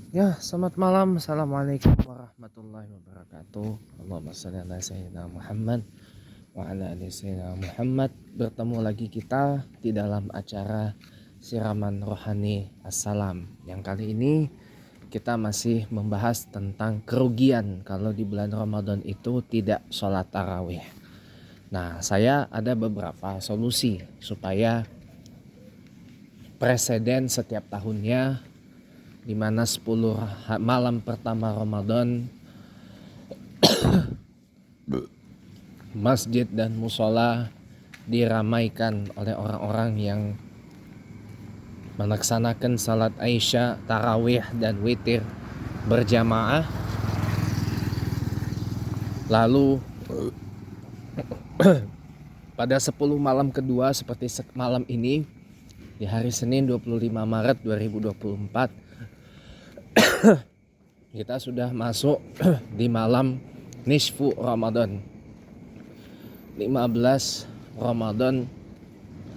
Ya, selamat malam. Assalamualaikum warahmatullahi wabarakatuh. Allahumma shalli ala sayyidina Muhammad wa ala ali sayyidina Muhammad. Bertemu lagi kita di dalam acara Siraman Rohani Assalam. Yang kali ini kita masih membahas tentang kerugian kalau di bulan Ramadan itu tidak sholat tarawih. Nah, saya ada beberapa solusi supaya presiden setiap tahunnya di mana 10 malam pertama Ramadan masjid dan musola diramaikan oleh orang-orang yang melaksanakan salat Aisyah, tarawih dan witir berjamaah. Lalu pada 10 malam kedua seperti malam ini di hari Senin 25 Maret 2024 kita sudah masuk di malam nisfu Ramadan 15 Ramadan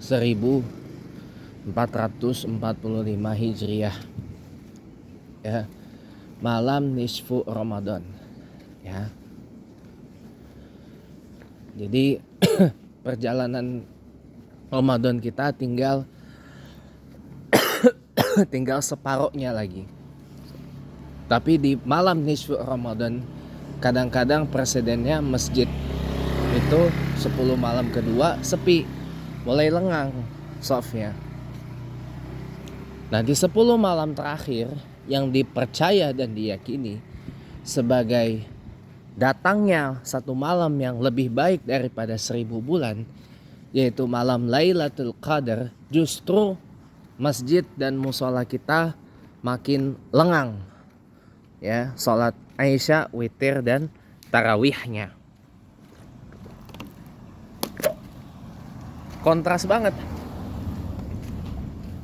1445 Hijriah ya, malam nisfu Ramadan ya. Jadi perjalanan Ramadan kita tinggal separohnya lagi. Tapi di malam nisfu Ramadan kadang-kadang presidennya masjid itu 10 malam kedua sepi, mulai lengang softnya. Nah, di 10 malam terakhir yang dipercaya dan diyakini sebagai datangnya satu malam yang lebih baik daripada 1000 bulan, yaitu malam Lailatul Qadar, justru masjid dan musola kita makin lengang ya, sholat Aisyah, witir dan tarawihnya. Kontras banget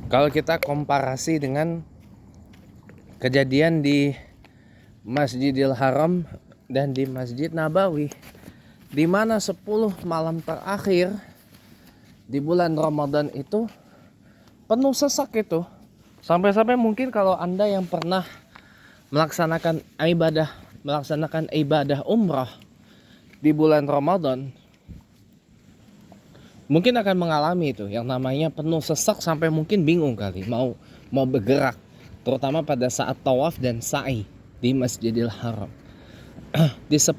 kalau kita komparasi dengan kejadian di Masjidil Haram dan di Masjid Nabawi, di mana 10 malam terakhir di bulan Ramadan itu penuh sesak itu. Sampai-sampai mungkin kalau Anda yang pernah melaksanakan ibadah umrah di bulan Ramadan mungkin akan mengalami itu yang namanya penuh sesak sampai mungkin bingung kali mau bergerak, terutama pada saat tawaf dan sa'i di Masjidil Haram di 10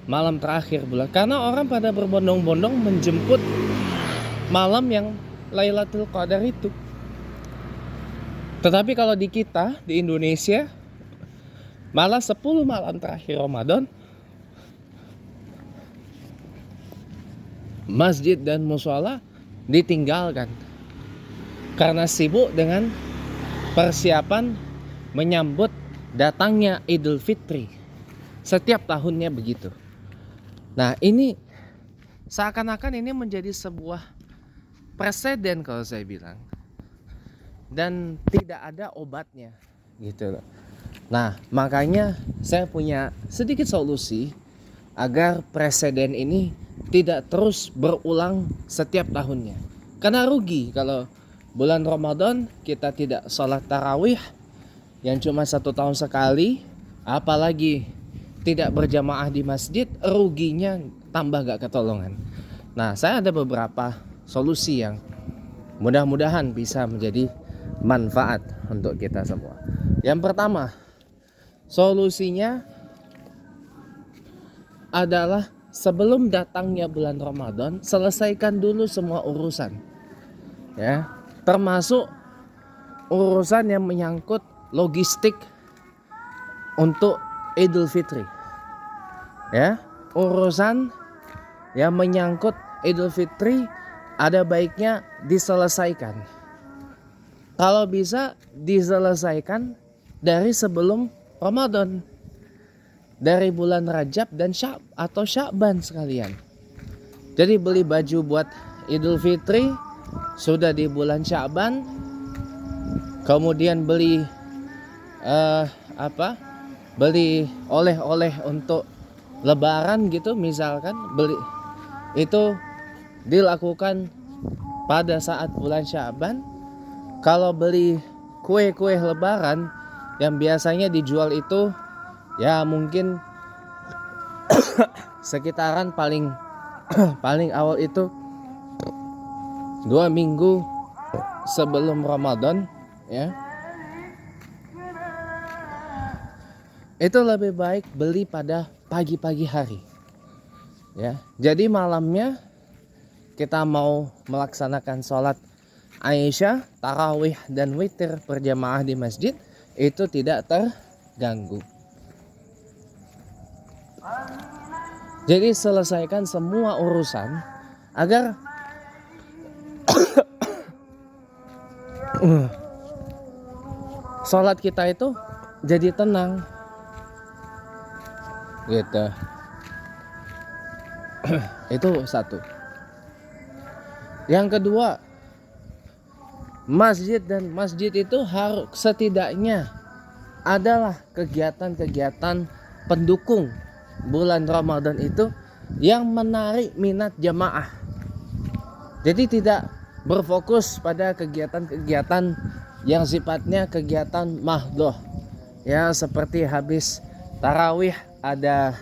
malam terakhir bulan, karena orang pada berbondong-bondong menjemput malam yang Lailatul Qadar itu. Tetapi kalau di kita di Indonesia malah 10 malam terakhir Ramadan masjid dan musola ditinggalkan karena sibuk dengan persiapan menyambut datangnya Idul Fitri. Setiap tahunnya begitu. Nah, ini seakan-akan ini menjadi sebuah preseden kalau saya bilang, dan tidak ada obatnya gitu loh. Nah, makanya saya punya sedikit solusi agar preseden ini tidak terus berulang setiap tahunnya. Karena rugi kalau bulan Ramadan kita tidak sholat tarawih yang cuma 1 tahun sekali, apalagi tidak berjamaah di masjid, ruginya tambah gak ketolongan. Nah, saya ada beberapa solusi yang mudah-mudahan bisa menjadi manfaat untuk kita semua. Yang pertama, solusinya adalah sebelum datangnya bulan Ramadan, selesaikan dulu semua urusan ya, termasuk urusan yang menyangkut logistik untuk Idul Fitri ya. Urusan yang menyangkut Idul Fitri ada baiknya diselesaikan, kalau bisa diselesaikan dari sebelum Ramadan, dari bulan Rajab dan Sya'ban sekalian. Jadi beli baju buat Idul Fitri sudah di bulan Sya'ban, kemudian beli beli oleh-oleh untuk Lebaran gitu misalkan, beli itu dilakukan pada saat bulan Sya'ban. Kalau beli kue-kue Lebaran Yang biasanya dijual itu ya mungkin sekitaran paling paling awal itu 2 minggu sebelum Ramadan, ya. Itu lebih baik beli pada pagi-pagi hari, ya. Jadi malamnya kita mau melaksanakan sholat Aisyah, tarawih dan witir berjamaah di masjid, itu tidak terganggu. Jadi selesaikan semua urusan agar sholat kita itu jadi tenang, gitu. Itu satu. Yang kedua, masjid itu harus setidaknya adalah kegiatan-kegiatan pendukung bulan Ramadan itu yang menarik minat jamaah. Jadi tidak berfokus pada kegiatan-kegiatan yang sifatnya kegiatan mahdoh, ya, seperti habis tarawih ada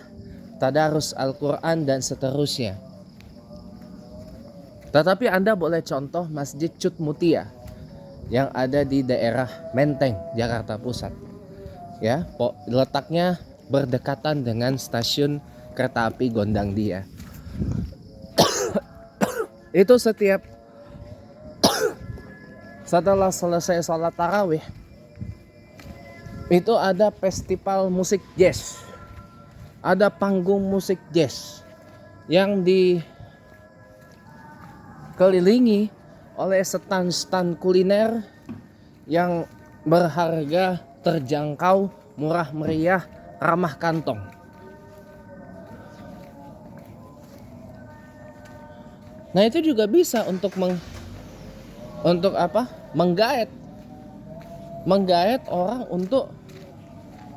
tadarus Al-Quran dan seterusnya. Tetapi Anda boleh contoh Masjid Cut Mutia yang ada di daerah Menteng, Jakarta Pusat. Ya, letaknya berdekatan dengan stasiun kereta api Gondang Dia. Itu setiap setelah selesai sholat tarawih itu ada festival musik jazz, ada panggung musik jazz yang dikelilingi oleh stand-stand kuliner yang berharga terjangkau, murah meriah, ramah kantong. Nah, itu juga bisa untuk menggait orang untuk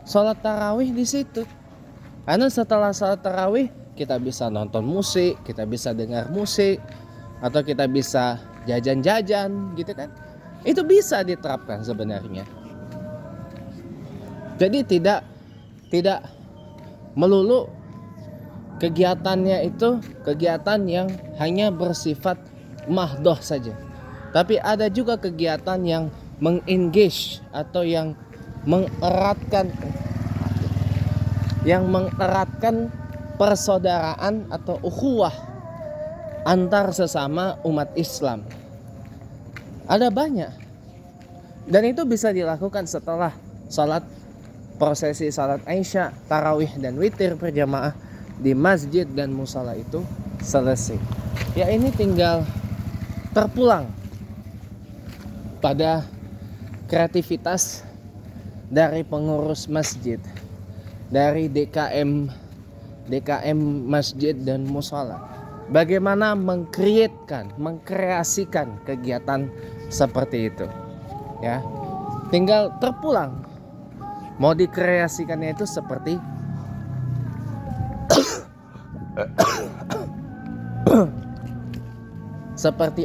sholat tarawih di situ. Karena setelah sholat tarawih kita bisa nonton musik, kita bisa dengar musik, atau kita bisa jajan-jajan, gitu kan? Itu bisa diterapkan sebenarnya. Jadi tidak melulu kegiatannya itu kegiatan yang hanya bersifat mahdoh saja. Tapi ada juga kegiatan yang mengengage atau yang mengeratkan persaudaraan atau ukhuwah antar sesama umat Islam. Ada banyak. Dan itu bisa dilakukan setelah prosesi salat Aisyah, tarawih dan witir berjamaah di masjid dan musala itu selesai. Ya, ini tinggal terpulang pada kreativitas dari pengurus masjid, dari DKM masjid dan musala. Bagaimana mengkreasikan kegiatan seperti itu. Ya. Tinggal terpulang. Mau dikreasikannya itu seperti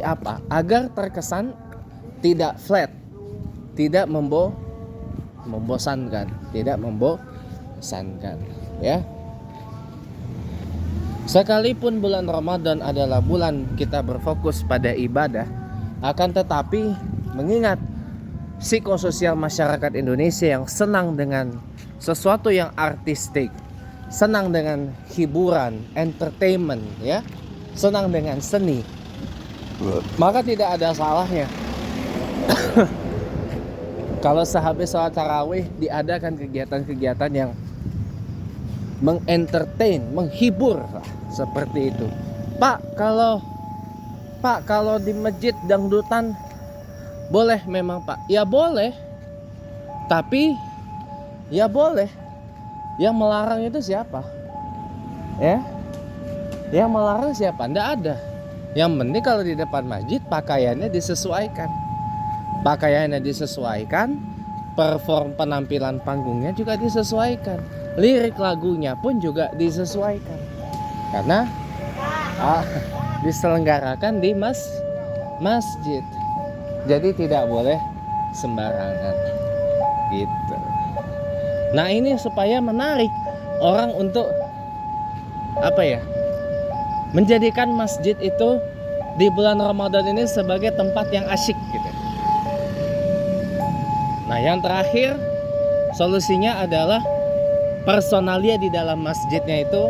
apa agar terkesan tidak flat, tidak membosankan, ya. Sekalipun bulan Ramadan adalah bulan kita berfokus pada ibadah, akan tetapi mengingat psikososial masyarakat Indonesia yang senang dengan sesuatu yang artistik, senang dengan hiburan, entertainment, ya, senang dengan seni, maka tidak ada salahnya kalau sehabis sholat tarawih diadakan kegiatan-kegiatan yang mengentertain, menghibur, seperti itu. Pak, kalau di masjid dangdutan boleh memang, Pak? Ya boleh. Tapi ya boleh. Yang melarang itu siapa? Ya? Yang melarang siapa? Nggak ada. Yang penting kalau di depan masjid pakaiannya disesuaikan. Perform penampilan panggungnya juga disesuaikan. Lirik lagunya pun juga disesuaikan. Karena diselenggarakan di masjid. Jadi tidak boleh sembarangan. Gitu. Nah ini supaya menarik orang untuk apa ya, menjadikan masjid itu di bulan Ramadan ini sebagai tempat yang asyik gitu. Nah yang terakhir solusinya adalah personalia di dalam masjidnya itu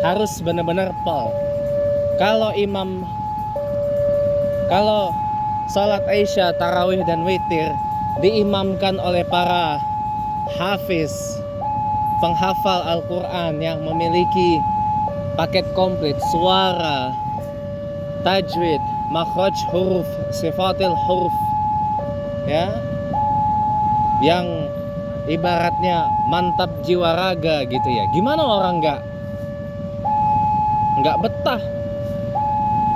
harus benar-benar pol. Kalau salat Isya, tarawih dan witir diimamkan oleh para hafiz, penghafal Al-Quran yang memiliki paket komplit suara, tajwid, makhraj huruf, sifatil huruf, ya, yang ibaratnya mantap jiwa raga gitu ya. Gimana orang nggak betah?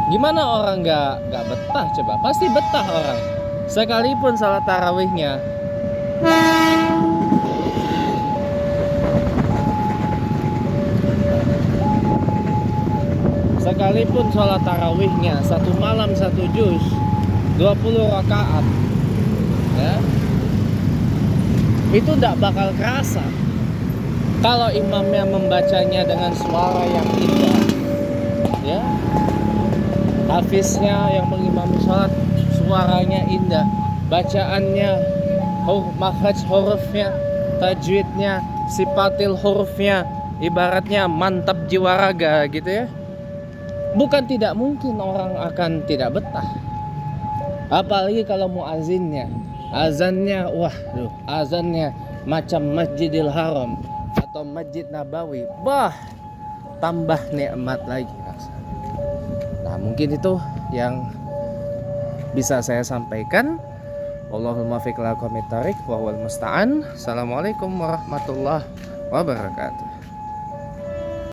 Gimana orang nggak betah? Coba pasti betah orang. Sekalipun salat tarawihnya satu malam satu juz 20 rakaat ya, itu tidak bakal kerasa kalau imamnya membacanya dengan suara yang indah ya, hafiznya yang mengimami sholat suaranya indah, bacaannya, makhraj hurufnya, tajwidnya, sifatil hurufnya ibaratnya mantap jiwa raga gitu ya. Bukan tidak mungkin orang akan tidak betah. Apalagi kalau muazzinnya, azannya, azannya macam Masjidil Haram atau Masjid Nabawi, tambah nikmat lagi rasanya. Nah mungkin itu yang bisa saya sampaikan. Allahumma fiqh lakum wa huwal musta'an. Assalamualaikum warahmatullahi wabarakatuh.